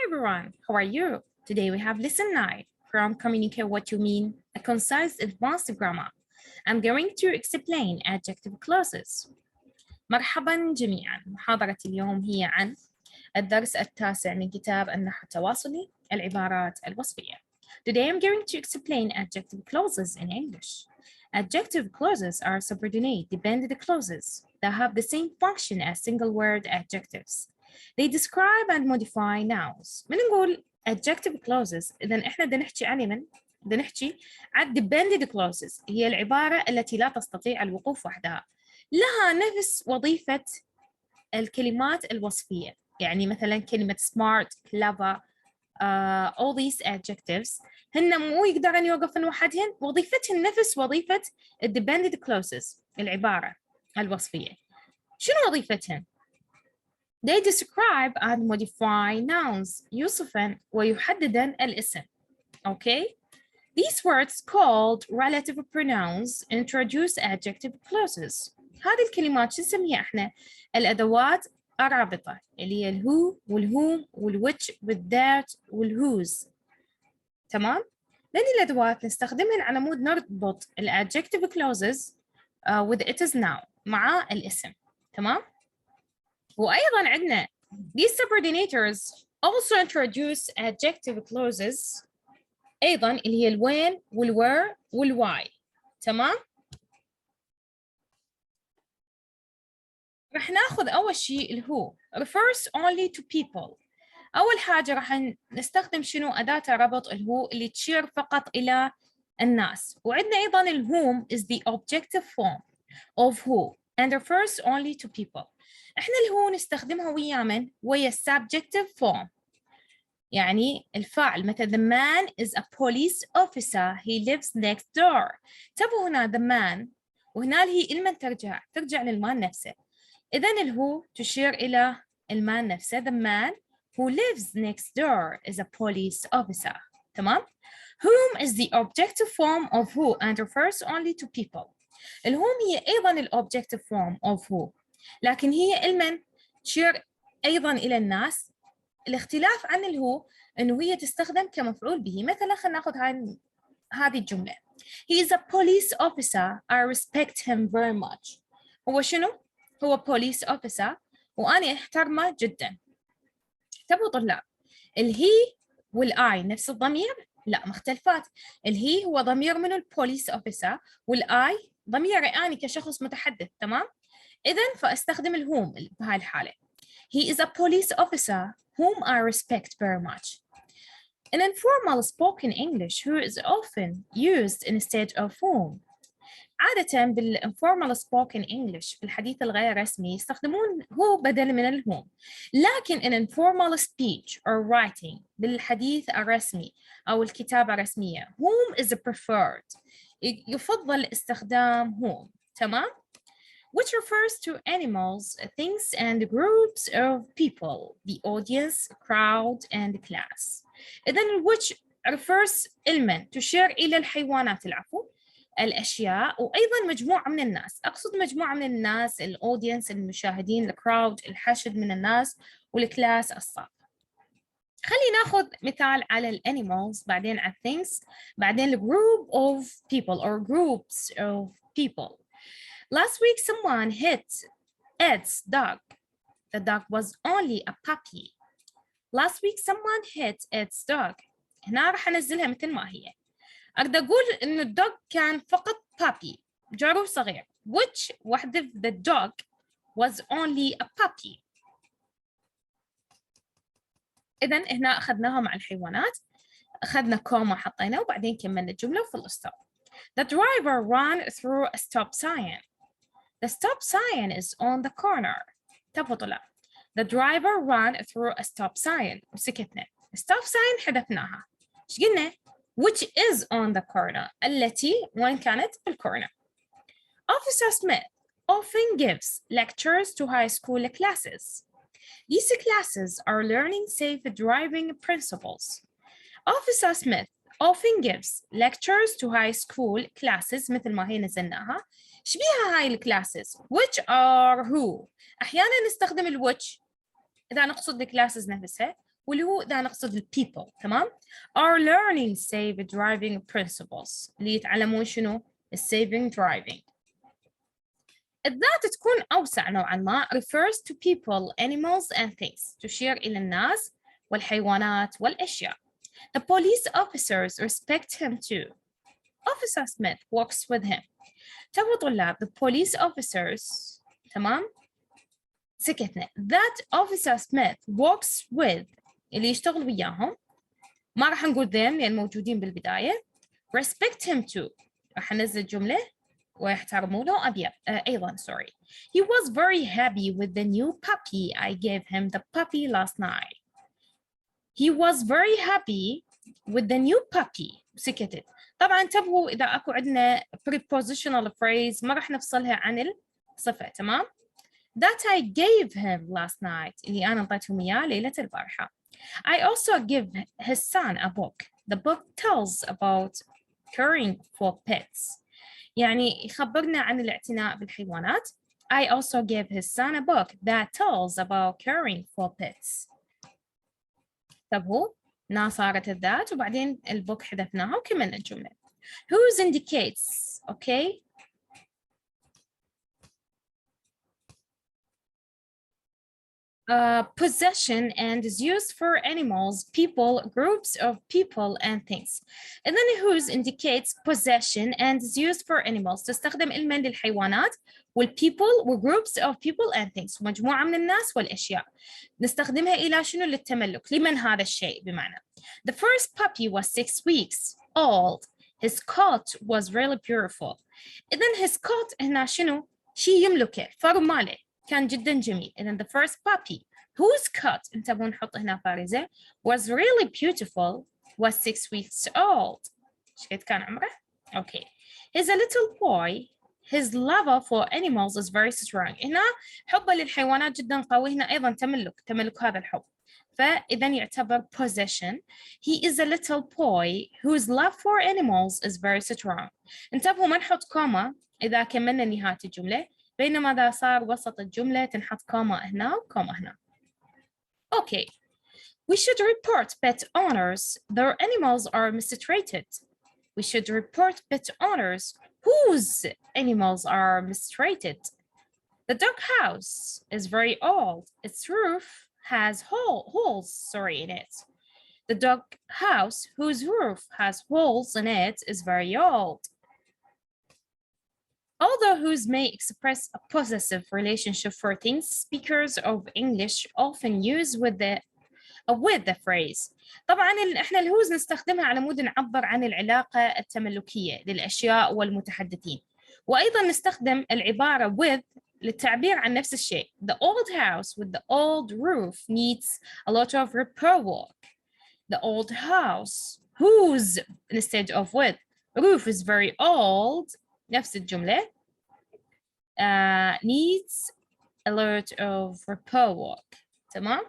everyone, how are you? Today we have lesson 9 from Communicate What You Mean, a concise advanced grammar. I'm going to explain adjective clauses. مرحبا جميعا، محاضرة اليوم هي عن الدرس التاسع من كتاب النحو التواصلي العبارات الوصفية. Today I'm going to explain adjective clauses in English. Adjective clauses are subordinate dependent clauses that have the same function as single word adjectives. They describe and modify nouns. من نقول adjective clauses إذا إحنا بدنا نحكي عن من؟ بدنا نحكي عن dependent clauses، هي العبارة التي لا تستطيع الوقوف وحدها، لها نفس وظيفة الكلمات الوصفية. يعني مثلا كلمة smart, clever, all these adjectives هن مو يقدرن يوقفن وحدهن، وظيفتهن نفس وظيفة dependent clauses العبارة الوصفية. شنو وظيفتهن؟ They describe and modify nouns يوصفن ويحددن الاسم. Okay? These words called relative pronouns introduce adjective clauses. هذه الكلمات شو نسميها احنا؟ الأدوات الرابطة اللي هي الهو والهوم والwhich والذات والwhose. تمام؟ لأن الأدوات نستخدمها على مود نربط adjective clauses with it is now مع الاسم. تمام؟ وأيضا عندنا these subordinators also introduce adjective clauses أيضا اللي هي الوين والwhere والwhy. تمام؟ رح ناخذ أول شيء الهو refers only to people. أول حاجة رح نستخدم شنو أداة ربط الهو اللي تشير فقط إلى الناس. وعندنا أيضا الwhom is the objective form of who and refers only to people. إحنا الهو نستخدمها ويا من؟ ويا subjective form. يعني الفاعل مثل the man is a police officer he lives next door. تبوا هنا the man وهنا هي لمن ترجع للمان نفسه. إذن الهو تشير إلى المان نفسه. The man who lives next door is a police officer. تمام؟ Whom is the objective form of who and refers only to people. الwhom هي أيضا الobjective form of who، لكن هي المن تشير أيضا إلى الناس. الاختلاف عن الهو إنه هي تستخدم كمفعول به. مثلا خلينا ناخذ هذه الجملة. He is a police officer. I respect him very much. هو شنو؟ هو police officer وأنا أحترمه جدا. تبوا طلاب الهي والآي نفس الضمير؟ لا، مختلفات. الهي هو ضمير من البوليس officer والآي ضميري أنا كشخص متحدث. تمام؟ إذن فأستخدم الهوم بهاي الحالة. He is a police officer whom I respect very much. In informal spoken English, who is often used instead of whom. عادة بالinformal spoken English في الحديث الغير رسمي يستخدمون هو بدل من الهوم. لكن in informal speech or writing بالحديث الرسمي أو الكتابة الرسمية whom is preferred. يفضل استخدام whom. تمام؟ Which refers to animals, things and groups of people, the audience, crowd and class. إذن which refers المن تشير إلى الحيوانات العفو، الأشياء وأيضا مجموعة من الناس. أقصد مجموعة من الناس الأودينس المشاهدين الكراود الحشد من الناس والكلاس الصف. خلينا ناخذ مثال على الانيمالز بعدين على things بعدين group of people or groups of people. Last week someone hit Ed's dog. The dog was only a puppy. Last week someone hit Ed's dog. هنا راح أنزلها مثل ما هي. أقدر أقول إنه الدوغ كان فقط puppy جرو صغير. which وحدة the dog was only a puppy. إذن هنا أخذناها مع الحيوانات، أخذنا كوما حطينا وبعدين كملنا الجملة وفي الستوب. The driver ran through a stop sign. The stop sign is on the corner. تبوا طلع. The driver ran through a stop sign وسكتنا. stop sign حذفناها. إيش قلنا؟ which is on the corner التي وين كانت بالكورنر. Officer Smith often gives lectures to high school classes. These classes are learning safe driving principles. Officer Smith often gives lectures to high school classes مثل ما هي نزلناها. شبيها هاي الكلاسز which are who. أحيانا نستخدم which إذا نقصد الكلاسز نفسها واللي هو إذا نقصد ال people. تمام. are learning safe driving principles اللي يتعلمون شنو؟ saving driving. الذات تكون أوسع نوعا ما refers to people, animals and things تشير إلى الناس والحيوانات والأشياء. The police officers respect him too. Officer Smith works with him. تبوا طلاب the police officers. تمام. سكتنا. That Officer Smith works with اللي يشتغل وياهم. ما راح نقول them لأن موجودين بالبداية. Respect him too. راح ننزل جملة ويحترمونه أيضا sorry. He was very happy with the new puppy. I gave him the puppy last night. He was very happy with the new puppy. سكتت. طبعا انتبهوا إذا أكو عندنا prepositional phrase ما راح نفصلها عن الصفة. تمام. That I gave him last night اللي أنا أعطيتهم إياه ليلة البارحة. I also give his son a book. The book tells about caring for pets. يعني يخبرنا عن الاعتناء بالحيوانات. I also gave his son a book that tells about caring for pets. طب هو هنا صارت الذات وبعدين البوك حذفناها وكملنا الجملة. Whose indicates okay. Possession and is used for animals, people, groups of people and things. And then whose indicates possession and is used for animals. تستخدم المن للحيوانات والpeople وgroups of people and things. مجموعة من الناس والأشياء. نستخدمها إلى شنو؟ للتملك. لمن هذا الشيء بمعنى. The first puppy was 6 weeks old. His coat was really beautiful. إذن his coat هنا شنو؟ شيء يملكه، فر ماله. كان جدا جميل. إذن the first puppy whose coat انتبهوا نحط هنا فارزة was really beautiful was 6 weeks old. شكيت كان عمره؟ Okay. He's a little boy. His love for animals is very strong. هنا حبه للحيوانات جدا قوي. هنا أيضا تملك هذا الحب. فإذا يعتبر possession. He is a little boy whose love for animals is very strong. انتبهوا ما نحط كوما إذا كملنا نهاية الجملة. بينما إذا صار وسط الجملة تنحط كوما هنا وكوما هنا. Okay. We should report pet owners. Their animals are mistreated. We should report pet owners whose animals are mistreated. The dog house is very old. Its roof has holes in it. The dog house whose roof has holes in it is very old. Although whose may express a possessive relationship for things, speakers of English often use with the phrase. طبعاً إحنا الwhose نستخدمها على مود نعبر عن العلاقة التملكية للأشياء والمتحدثين. وأيضاً نستخدم العبارة with للتعبير عن نفس الشيء. The old house with the old roof needs a lot of repair work. The old house whose instead of with roof is very old. نفس الجملة needs a lot of repair work. تمام.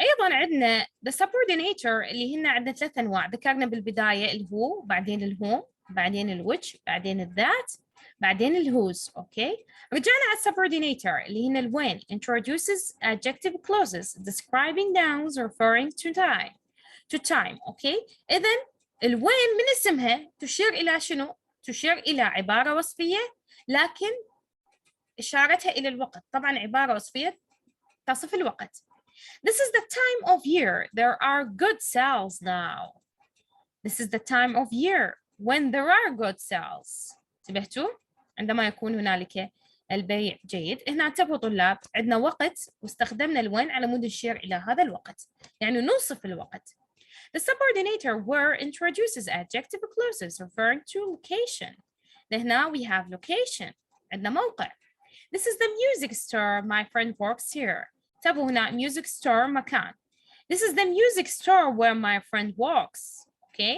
أيضا عندنا the subordinator اللي هنا عندنا 3 أنواع ذكرنا بالبداية الهو بعدين الهو بعدين الويتش بعدين الذات بعدين الهوز. أوكي. رجعنا على subordinator اللي هنا الوين introduces adjective clauses describing nouns referring to time. أوكي. إذن الوين من اسمها تشير إلى شنو؟ تشير إلى عبارة وصفية لكن إشارتها إلى الوقت. طبعاً عبارة وصفية تصف الوقت. This is the time of year. There are good sales now. This is the time of year when there are good sales. انتبهتوا؟ عندما يكون هنالك البيع جيد. هنا انتبهوا طلاب عندنا وقت واستخدمنا الوين على مود نشير إلى هذا الوقت. يعني نوصف الوقت. The subordinator where introduces adjective clauses referring to location. هنا we have location. عندنا موقع. This is the music store. My friend works here. تابعوا هنا music store مكان. This is the music store where my friend works. Okay.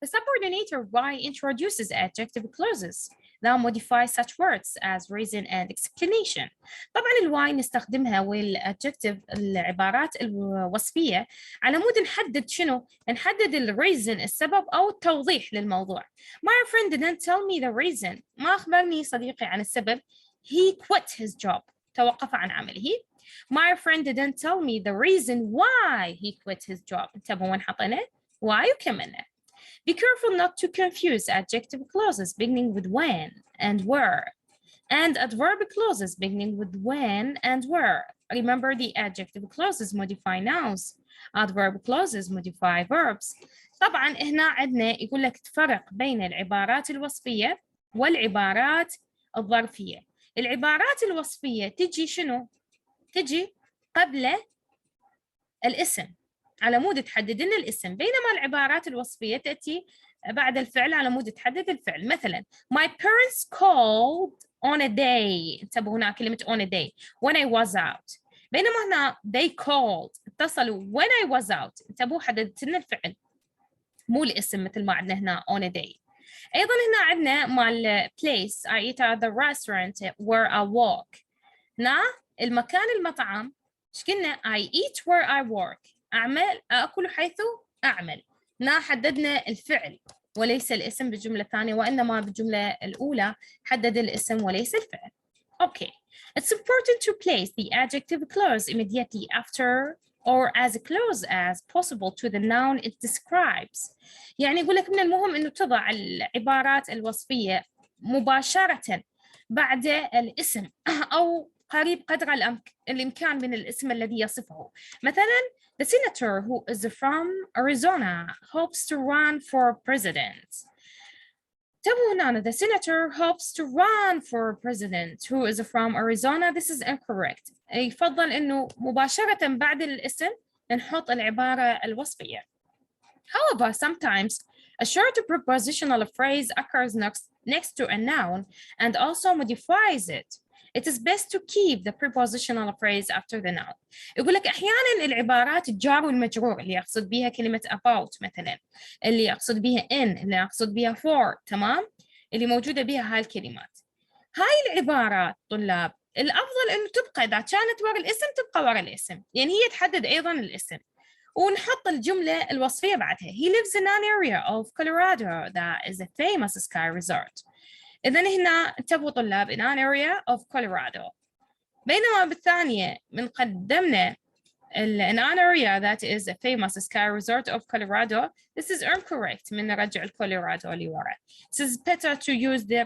The subordinator why introduces adjective clauses that modify such words as reason and explanation. طبعا الواي نستخدمها والadjective العبارات الوصفية على مود نحدد شنو؟ نحدد الreason السبب أو التوضيح للموضوع. My friend didn't tell me the reason. ما أخبرني صديقي عن السبب. He quit his job. توقف عن عمله. My friend didn't tell me the reason why he quit his job. انتبهوا وين حطينا why وكملنا. Be careful not to confuse adjective clauses beginning with when and where and adverb clauses beginning with when and where. Remember, the adjective clauses modify nouns. Adverb clauses modify verbs. طبعا هنا عندنا يقول لك تفرق بين العبارات الوصفية والعبارات الظرفية. العبارات الوصفية تجي شنو؟ تجي قبل الاسم على مود تحدد لنا الاسم، بينما العبارات الوصفية تأتي بعد الفعل على مود تحدد الفعل. مثلا my parents called on a day، انتبهوا هنا كلمة on a day when I was out، بينما هنا they called اتصلوا when I was out، انتبهوا حددت لنا الفعل مو الاسم مثل ما عندنا هنا on a day. أيضا هنا عندنا مال place I eat at the restaurant where I walk. هنا المكان المطعم ايش قلنا I eat where I work، أعمل أكل حيث أعمل. هنا حددنا الفعل وليس الاسم بالجملة الثانية، وإنما بالجملة الأولى حدد الاسم وليس الفعل. Okay. It's important to place the adjective clause immediately after or as close as possible to the noun it describes. يعني يقول لك من المهم إنه تضع العبارات الوصفية مباشرة بعد الاسم أو قريب قدر الإمكان من الاسم الذي يصفه. مثلا the senator who is from Arizona hopes to run for president. انتبهوا هنا the senator hopes to run for president who is from Arizona. This is incorrect. يفضل إنه مباشرة بعد الاسم نحط العبارة الوصفية. However, sometimes a short prepositional phrase occurs next to a noun and also modifies it. It is best to keep the prepositional phrase after the noun. يقول لك أحياناً العبارات الجار والمجرور اللي يقصد بها كلمة about مثلاً، اللي يقصد بها in، اللي يقصد بها for، تمام؟ اللي موجودة بها هاي الكلمات. هاي العبارات طلاب الأفضل إنه تبقى إذا كانت ورا الاسم تبقى ورا الاسم، يعني هي تحدد أيضاً الاسم. ونحط الجملة الوصفية بعدها. He lives in an area of Colorado that is a famous ski resort. إذن هنا انتبهوا طلاب in an area of Colorado. بينما بالثانية من قدمنا in an area that is a famous ski resort of Colorado. This is incorrect. من نرجع الكولورادو اللي ورا. This is better to use the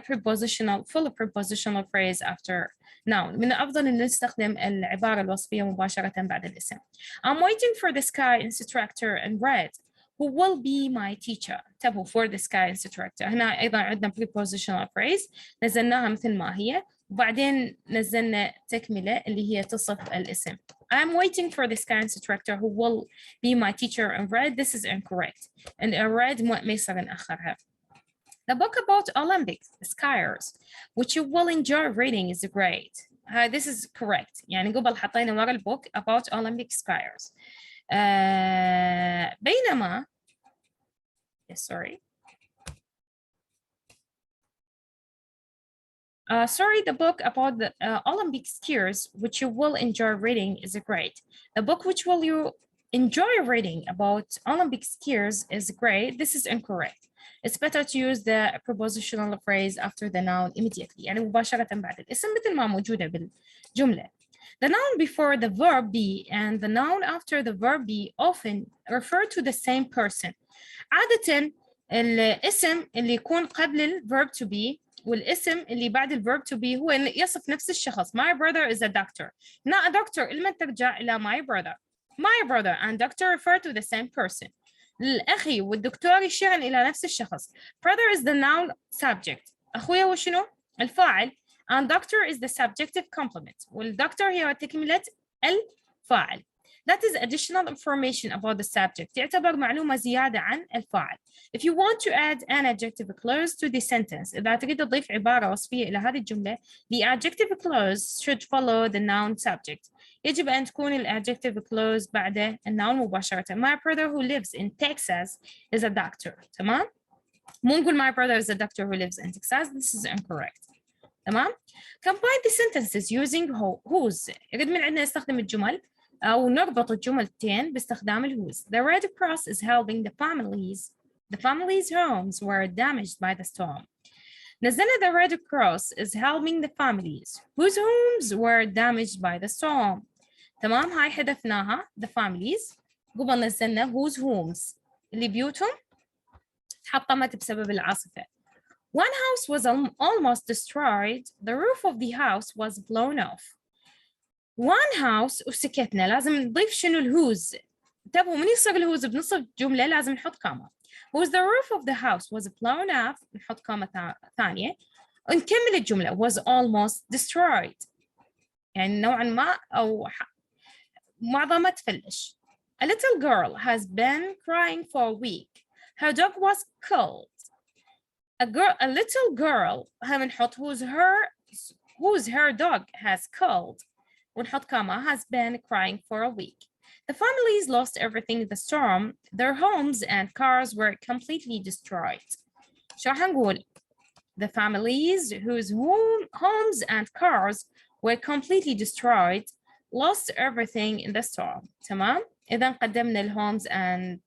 full prepositional phrase after noun. من الأفضل أن نستخدم العبارة الوصفية مباشرة بعد الاسم. I'm waiting for the sky instructor in red who will be my teacher. انتبهوا for the sky instructor. هنا أيضا عندنا prepositional phrase نزلناها مثل ما هي وبعدين نزلنا تكملة اللي هي تصف الاسم. I'm waiting for the sky instructor who will be my teacher in red. This is incorrect. And in red ما يصير نأخرها. The book about Olympic skiers, which you will enjoy reading, is great. This is correct. يعني قبل حطينا ورا البوك about Olympic skiers. بينما sorry. Sorry, the book about the Olympic skiers, which you will enjoy reading, is great. The book which will you enjoy reading about Olympic skiers is great. This is incorrect. It's better to use the prepositional phrase after the noun immediately. يعني مباشرة بعد الاسم مثل ما موجودة بالجملة. The noun before the verb be and the noun after the verb be often refer to the same person. عادة الاسم اللي يكون قبل ال verb to be والاسم اللي بعد ال verb to be هو يصف نفس الشخص. My brother is a doctor. هنا a doctor لما ترجع إلى my brother. My brother and doctor refer to the same person. الأخي والدكتور يشيرن إلى نفس الشخص. Brother is the noun subject. أخويا هو شنو؟ الفاعل. And doctor is the subjective complement. والدكتور هي تكملة الفاعل. That is additional information about the subject. تعتبر معلومة زيادة عن الفاعل. If you want to add an adjective clause to the sentence, إذا تريد تضيف عبارة وصفية إلى هذه الجملة, the adjective clause should follow the noun subject. يجب أن تكون ال adjective clause بعد الnoun مباشرة. My brother who lives in Texas is a doctor. تمام؟ مو نقول my brother is a doctor who lives in Texas. This is incorrect. تمام؟ Combine the sentences using whose. يريد من عندنا نستخدم الجمل أو نربط الجملتين باستخدام الwhose. The Red Cross is helping the families' homes were damaged by the storm. نزلنا the Red Cross is helping the families whose homes were damaged by the storm. تمام، هاي حذفناها the families. قبل نزلنا whose homes اللي بيوتهم تحطمت بسبب العاصفة. One house was almost destroyed. The roof of the house was blown off. One house وسكتنا، لازم نضيف شنو الهوز. انتبهوا من يصير الهوز بنص الجملة لازم نحط كاما. Was the roof of the house was blown off. نحط كاما ثانية ونكمل الجملة was almost destroyed. يعني نوعا ما أو معظمها تفلش. A little girl has been crying for a week. Her dog was killed. A little girl هنحط whose her dog has killed ونحط كاما has been crying for a week. The families lost everything in the storm. Their homes and cars were completely destroyed. شو راح نقول؟ The families whose homes and cars were completely destroyed lost everything in the storm. تمام؟ إذا قدمنا ال homes and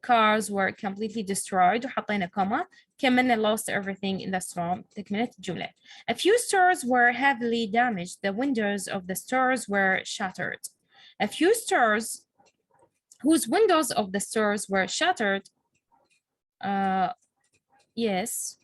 cars were completely destroyed وحطينا كوما كملنا lost everything in the storm. تكملة الجملة. A few stores were heavily damaged. The windows of the stores were shattered. A few stores whose windows of the stores were shattered. Yes.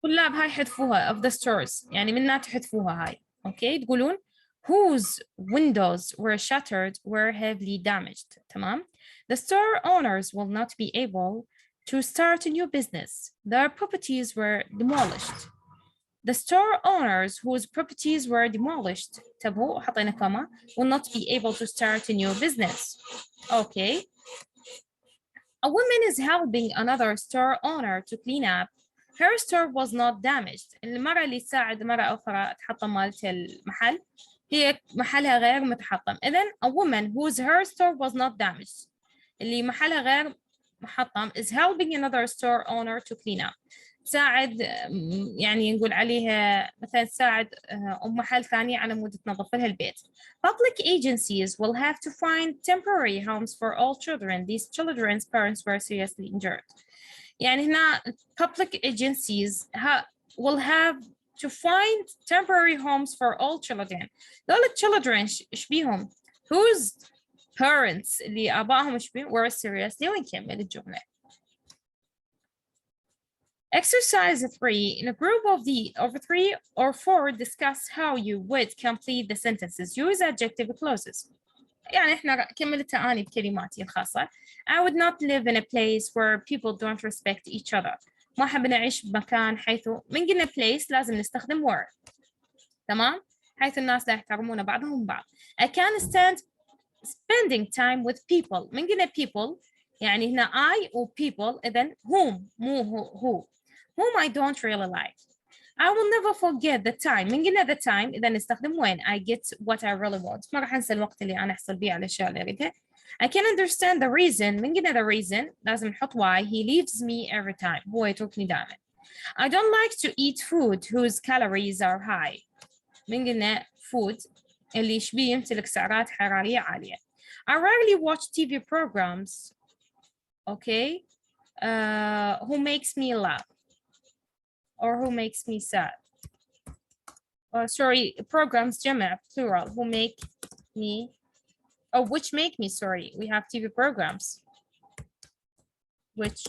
طلاب هاي حذفوها of the stores، يعني منها تحذفوها هاي. اوكي تقولون whose windows were shattered were heavily damaged. تمام. The store owners will not be able to start a new business. Their properties were demolished. The store owners whose properties were demolished تبهو حطينا كما will not be able to start a new business. Okay. A woman is helping another store owner to clean up. Her store was not damaged. المرأة اللي تساعد مرة أخرى تحطم مالت المحل هي محلها غير متحطم. إذن a woman whose her store was not damaged اللي محلها غير محطم is helping another store owner to clean up. تساعد يعني نقول عليها مثلا تساعد أم محل ثاني على مود تنظف لها البيت. Public agencies will have to find temporary homes for all children. These children's parents were seriously injured. يعني هنا public agencies will have to find temporary homes for all children. دول children إيش بيهم؟ Whose parents اللي آبائهم إيش بيهم were seriously. ونكمل الجملة. Exercise 3. In a group of 3 or 4, discuss how you would complete the sentences. Use adjective clauses. يعني إحنا كملتها أنا بكلماتي الخاصة. I would not live in a place where people don't respect each other. ما أحب نعيش بمكان حيث من قلنا place لازم نستخدم word. تمام؟ حيث الناس لا يحترمون بعضهم بعض. I can't stand spending time with people. من قلنا people يعني هنا I و people إذن whom مو who. Whom I don't really like. I will never forget the time. من قلنا the time إذا نستخدم when I get what I really want. ما راح أنسى الوقت اللي أنا أحصل بيه على الأشياء اللي أريدها. I can understand the reason. من قلنا the reason لازم نحط why he leaves me every time. هو يتركني دائما. I don't like to eat food whose calories are high. من قلنا food اللي يشبيه يمتلك سعرات حرارية عالية. I rarely watch TV programs. Okay. Who makes me laugh. Or who makes me sad. Sorry, programs جمع plural. Who make me, oh, which make me, sorry. We have TV programs. Which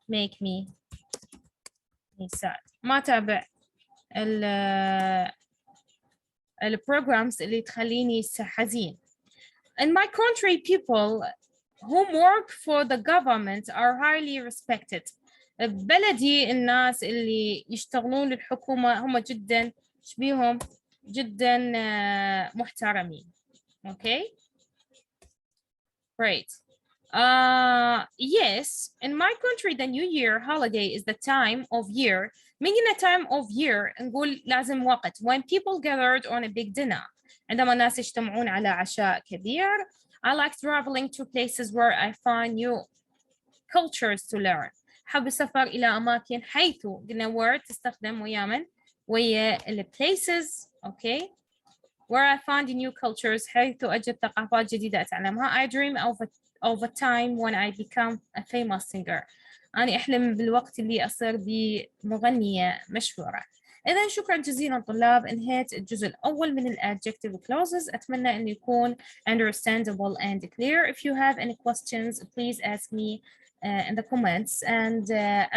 make me sad. ما تابع programs اللي تخليني حزين. In my country, people who work for the government are highly respected. بلدي الناس اللي يشتغلون للحكومة هم جدا شبيهم جدا محترمين. Okay. Great. Yes, in my country the New Year holiday is the time of year. من قلنا time of year نقول لازم وقت when people gathered on a big dinner. عندما الناس يجتمعون على عشاء كبير. I like traveling to places where I find new cultures to learn. حب السفر إلى أماكن حيث قلنا where تستخدم ويا places. Okay. Where I find new cultures حيث أجد ثقافات جديدة أتعلمها. I dream of a time when I become a famous singer. أنا أحلم بالوقت اللي أصير بمغنية مشهورة. إذا شكرا جزيلا طلاب، انهيت الجزء الأول من ال adjective clauses. أتمنى أن يكون understandable and clear. If you have any questions, please ask me in the comments. And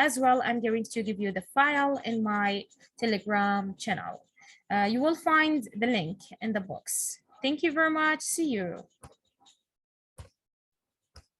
as well, I'm going to give you the file in my Telegram channel. You will find the link in the box. Thank you very much. See you.